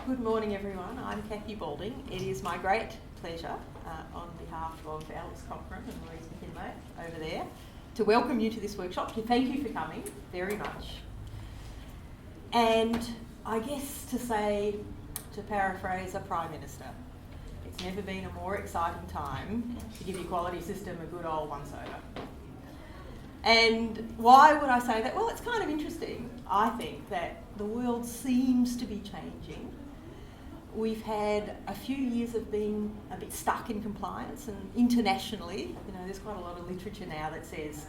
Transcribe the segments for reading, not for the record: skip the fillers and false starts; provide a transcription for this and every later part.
Good morning, everyone. I'm Kathy Balding. It is my great pleasure, on behalf of Alex Cochrane and Louise McKinlay over there, to welcome you to this workshop, to thank you for coming very much. And I guess to paraphrase a Prime Minister, it's never been a more exciting time to give the equality system a good old once-over. And why would I say that? Well, it's kind of interesting, I think, that the world seems to be changing. We've had a few years of being a bit stuck in compliance, and internationally, there's quite a lot of literature now that says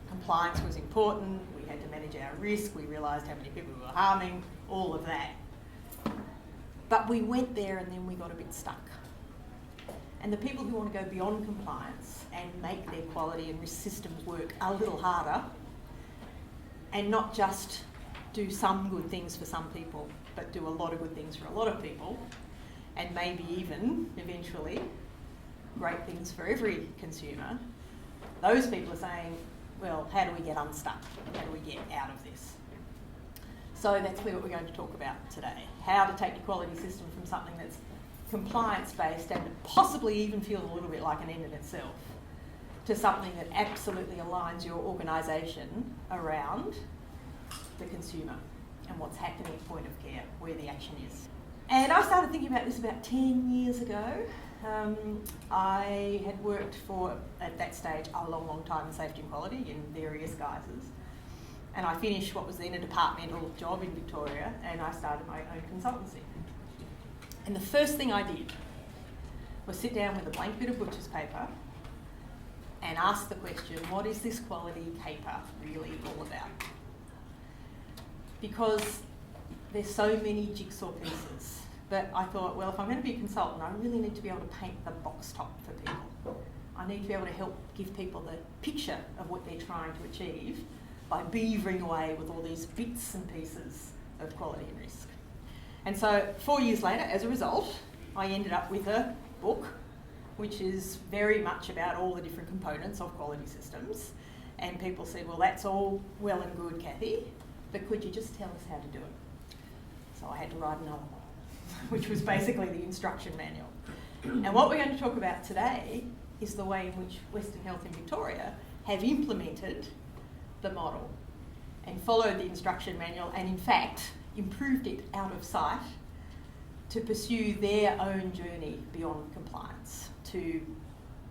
compliance was important, we had to manage our risk, we realised how many people we were harming, all of that. But we went there and then we got a bit stuck. And the people who want to go beyond compliance and make their quality and risk systems work a little harder, and not just do some good things for some people, but do a lot of good things for a lot of people, and maybe even, eventually, great things for every consumer, those people are saying, well, how do we get unstuck? How do we get out of this? So that's what we're going to talk about today. How to take your quality system from something that's compliance-based and possibly even feel a little bit like an end in itself, to something that absolutely aligns your organisation around the consumer and what's happening at point of care, where the action is. And I started thinking about this about 10 years ago. I had worked for, at that stage, a long time in safety and quality in various guises. And I finished what was then a departmental job in Victoria, and I started my own consultancy. And the first thing I did was sit down with a blank bit of butcher's paper and ask the question, what is this quality caper really all about? Because there's so many jigsaw pieces. But I thought, well, if I'm going to be a consultant, I really need to be able to paint the box top for people. I need to be able to help give people the picture of what they're trying to achieve by beavering away with all these bits and pieces of quality and risk. And so 4 years later, as a result, I ended up with a book which is very much about all the different components of quality systems. And people said, well, that's all well and good, Kathy, but could you just tell us how to do it? So I had to write another one, which was basically the instruction manual. And what we're going to talk about today is the way in which Western Health in Victoria have implemented the model and followed the instruction manual, and in fact improved it out of sight to pursue their own journey beyond compliance to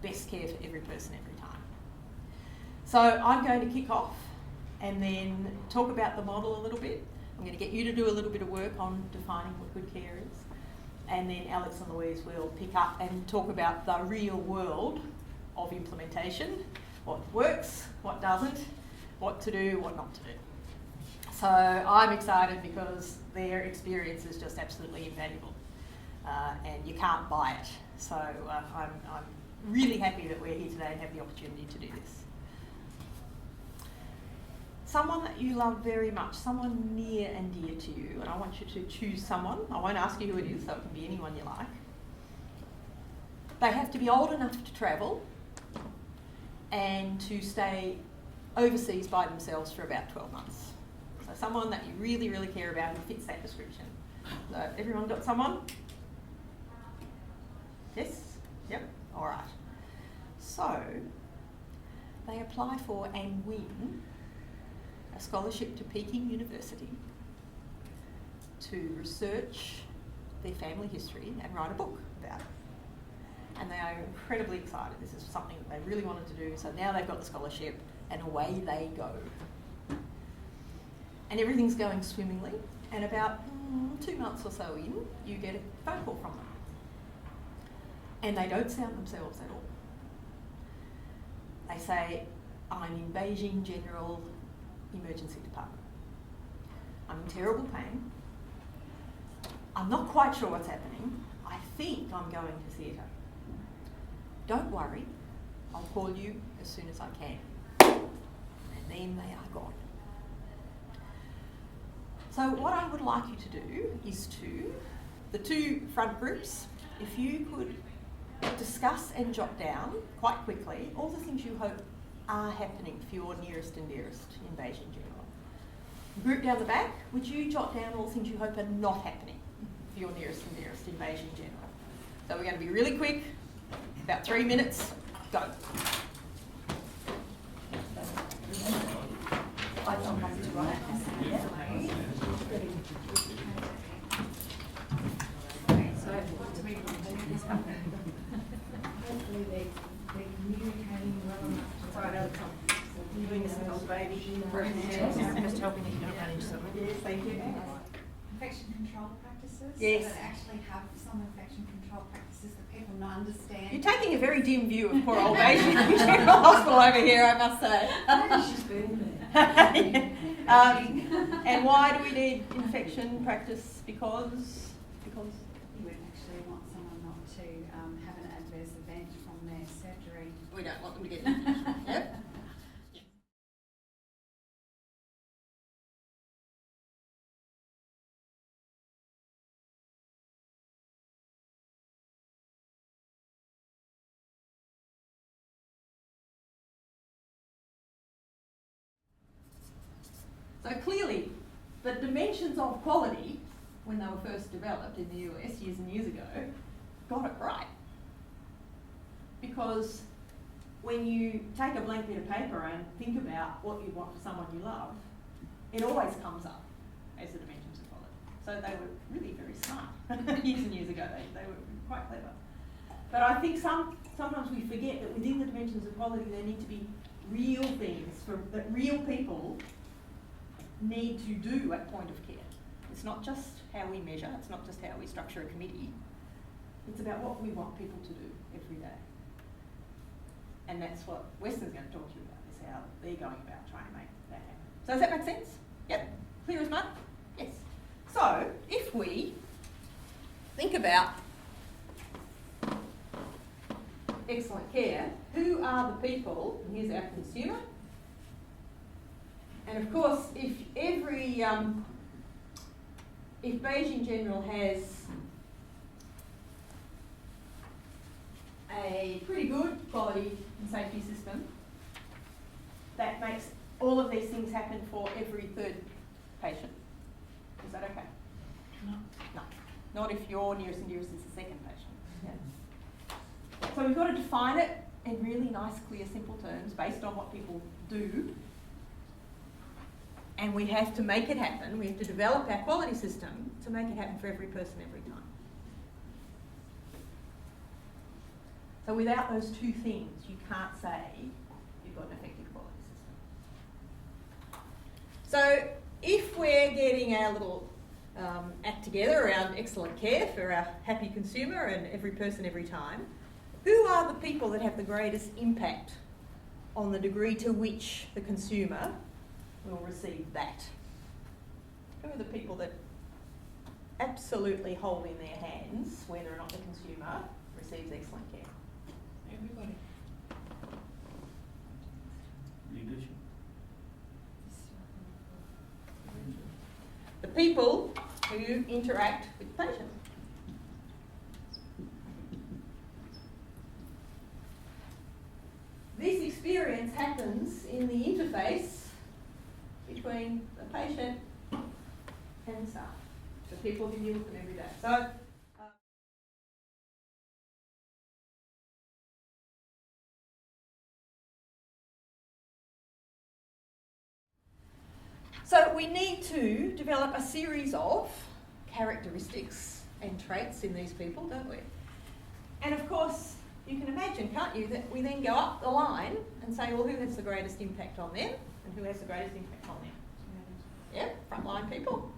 best care for every person every time. So I'm going to kick off and then talk about the model a little bit. I'm going to get you to do a little bit of work on defining what good care is, and then Alex and Louise will pick up and talk about the real world of implementation, what works, what doesn't, what to do, what not to do. So I'm excited because their experience is just absolutely invaluable, and you can't buy it. So I'm really happy that we're here today and have the opportunity to do this. Someone that you love very much, someone near and dear to you, and I want you to choose someone. I won't ask you who it is, so it can be anyone you like. They have to be old enough to travel and to stay overseas by themselves for about 12 months. So someone that you really, really care about who fits that description. So everyone got someone? Yes? Yep? All right. So they apply for and win a scholarship to Peking University to research their family history and write a book about it. And they are incredibly excited. This is something that they really wanted to do, so now they've got the scholarship and away they go. And everything's going swimmingly, and about 2 months or so in, you get a phone call from them. And they don't sound themselves at all. They say, I'm in Beijing General Emergency Department. I'm in terrible pain. I'm not quite sure what's happening. I think I'm going to theatre. Don't worry, I'll call you as soon as I can. And then they are gone. So what I would like you to do is the two front groups, if you could discuss and jot down quite quickly all the things you hope are happening for your nearest and dearest in Beijing General. Group down the back, would you jot down all the things you hope are not happening? for your nearest and dearest in Beijing General. So we're going to be really quick, about 3 minutes, go. I don't have to write this yet. So, hopefully they're communicating well enough. Sorry, you're doing this with old baby. Just helping that you don't run into something. Yes, thank you. Infection control practices. Yes. So that actually have some infection control practices that people not understand. You're taking a very dim view of poor old Beijing General Hospital over here, I must say. She's been there. And why do we need infection practice? Because You would actually want someone not to have an adverse event from their surgery. we don't want them to get yep. So clearly, the dimensions of quality, when they were first developed in the US years and years ago, got it right. Because when you take a blank bit of paper and think about what you want for someone you love, it always comes up as the dimensions of quality. So they were really very smart years and years ago. They were quite clever. But I think sometimes we forget that within the dimensions of quality there need to be real things that real people need to do at point of care. It's not just how we measure, it's not just how we structure a committee, it's about what we want people to do every day. And that's what Weston's going to talk to you about, is how they're going about trying to make that happen. So does that make sense? Yep. Clear as mud? Yes. So if we think about excellent care, who are the people? And here's our consumer. And of course, if Beijing General has a pretty good quality and safety system, that makes all of these things happen for every third patient. Is that okay? No. No. Not if your nearest and dearest is the second patient. Yeah. So we've got to define it in really nice, clear, simple terms based on what people do. And we have to make it happen. We have to develop our quality system to make it happen for every person every time. So without those two things, you can't say you've got an effective quality system. So if we're getting our little act together around excellent care for our happy consumer and every person every time, who are the people that have the greatest impact on the degree to which the consumer will receive that? Who are the people that absolutely hold in their hands whether or not the consumer receives excellent care? Everybody. Leadership. The people who interact with the patient. This experience happens in the interface between the patient and the staff, the people who deal with them every day. So we need to develop a series of characteristics and traits in these people, don't we? And of course, you can imagine, can't you, that we then go up the line and say, well, who has the greatest impact on them and who has the greatest impact on them? Yeah, frontline people.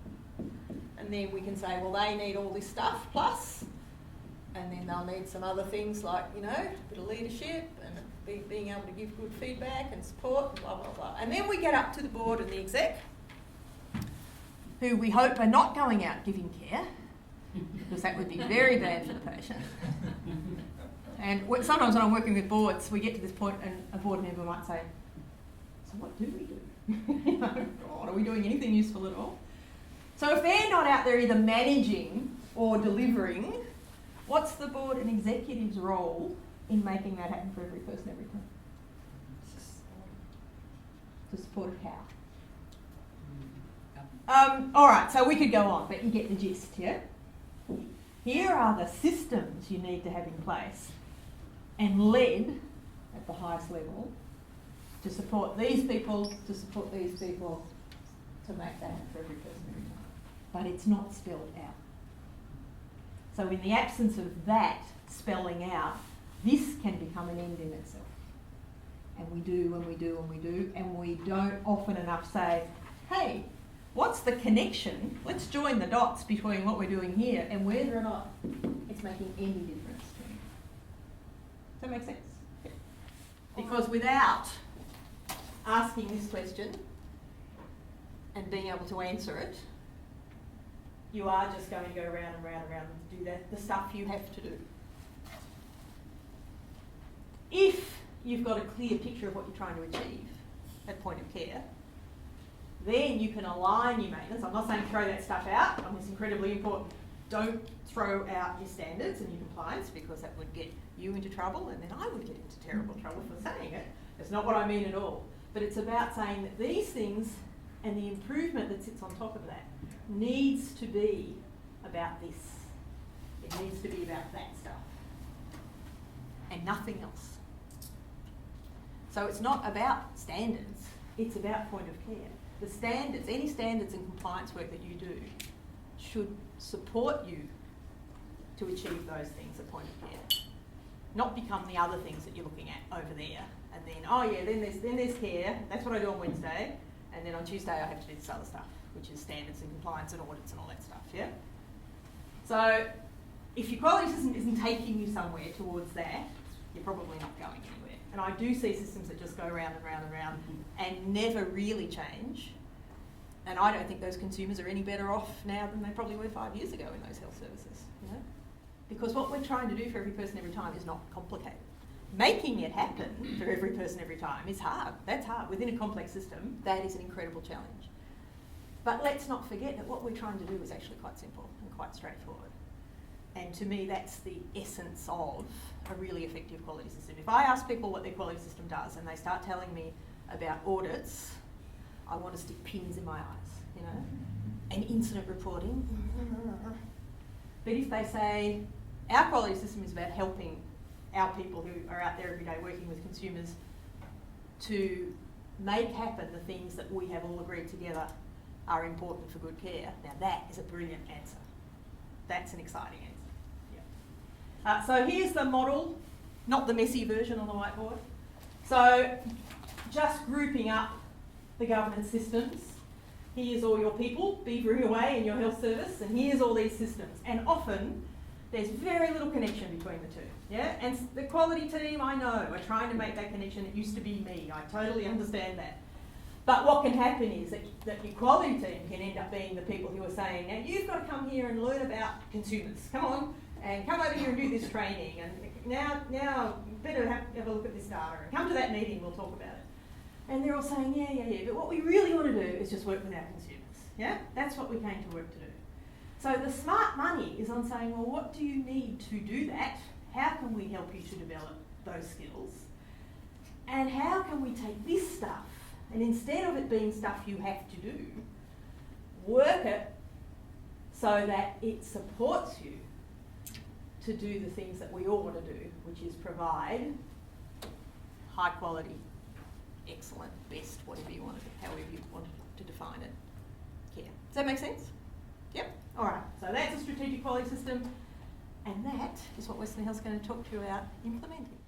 And then we can say, well, they need all this stuff plus, and then they'll need some other things like, you know, a bit of leadership and being able to give good feedback and support, and blah, blah, blah. And then we get up to the board and the exec, who we hope are not going out giving care, because that would be very bad for the patient. And sometimes when I'm working with boards, we get to this point and a board member might say, so what do we do? You know, God, are we doing anything useful at all? So if they're not out there either managing or delivering, what's the board and executive's role in making that happen for every person every time? To support it how? All right, so we could go on, but you get the gist, yeah? Here are the systems you need to have in place and led at the highest level to support these people, to support these people, to make that for every person every time. But it's not spelled out. So in the absence of that spelling out, this can become an end in itself. And we do, and we do, and we do, and we don't often enough say, hey, what's the connection? Let's join the dots between what we're doing here and whether or not it's making any difference to me. Does that make sense? Yeah. Because without asking this question and being able to answer it, you are just going to go round and round and round and do the stuff you have to do. If you've got a clear picture of what you're trying to achieve at point of care, then you can align your maintenance. I'm not saying throw that stuff out. It's incredibly important. Don't throw out your standards and your compliance, because that would get you into trouble, and then I would get into terrible trouble for saying it. That's not what I mean at all. But it's about saying that these things and the improvement that sits on top of that needs to be about this. It needs to be about that stuff and nothing else. So it's not about standards, it's about point of care. The standards, any standards and compliance work that you do should support you to achieve those things at point of care. Not become the other things that you're looking at over there. And then, oh yeah, then there's care, that's what I do on Wednesday, and then on Tuesday I have to do this other stuff, which is standards and compliance and audits and all that stuff, yeah? So if your quality system isn't taking you somewhere towards that, you're probably not going anywhere. And I do see systems that just go round and round and round and never really change. And I don't think those consumers are any better off now than they probably were 5 years ago in those health services, you know? Because what we're trying to do for every person every time is not complicated. Making it happen for every person every time is hard. That's hard. Within a complex system, that is an incredible challenge. But let's not forget that what we're trying to do is actually quite simple and quite straightforward. And to me, that's the essence of a really effective quality system. If I ask people what their quality system does and they start telling me about audits, I want to stick pins in my eyes, you know, and incident reporting. But if they say, our quality system is about helping our people who are out there every day working with consumers to make happen the things that we have all agreed together are important for good care, now that is a brilliant answer. That's an exciting answer. So here's the model, not the messy version on the whiteboard. So just grouping up the governance systems. Here's all your people beavering away in your health service, and here's all these systems. And often there's very little connection between the two. Yeah? And the quality team, I know, are trying to make that connection. It used to be me. I totally understand that. But what can happen is that your quality team can end up being the people who are saying, now you've got to come here and learn about consumers. Come on. And come over here and do this training, and now better have a look at this data, and come to that meeting, we'll talk about it. And they're all saying, yeah, but what we really want to do is just work with our consumers, yeah? That's what we came to work to do. So the smart money is on saying, well, what do you need to do that? How can we help you to develop those skills? And how can we take this stuff, and instead of it being stuff you have to do, work it so that it supports you to do the things that we all want to do, which is provide high quality, excellent, best, whatever you want to, however you want to define it, care. Does that make sense? Yep. All right. So that's a strategic quality system, and that is what Western Health's going to talk to you about implementing.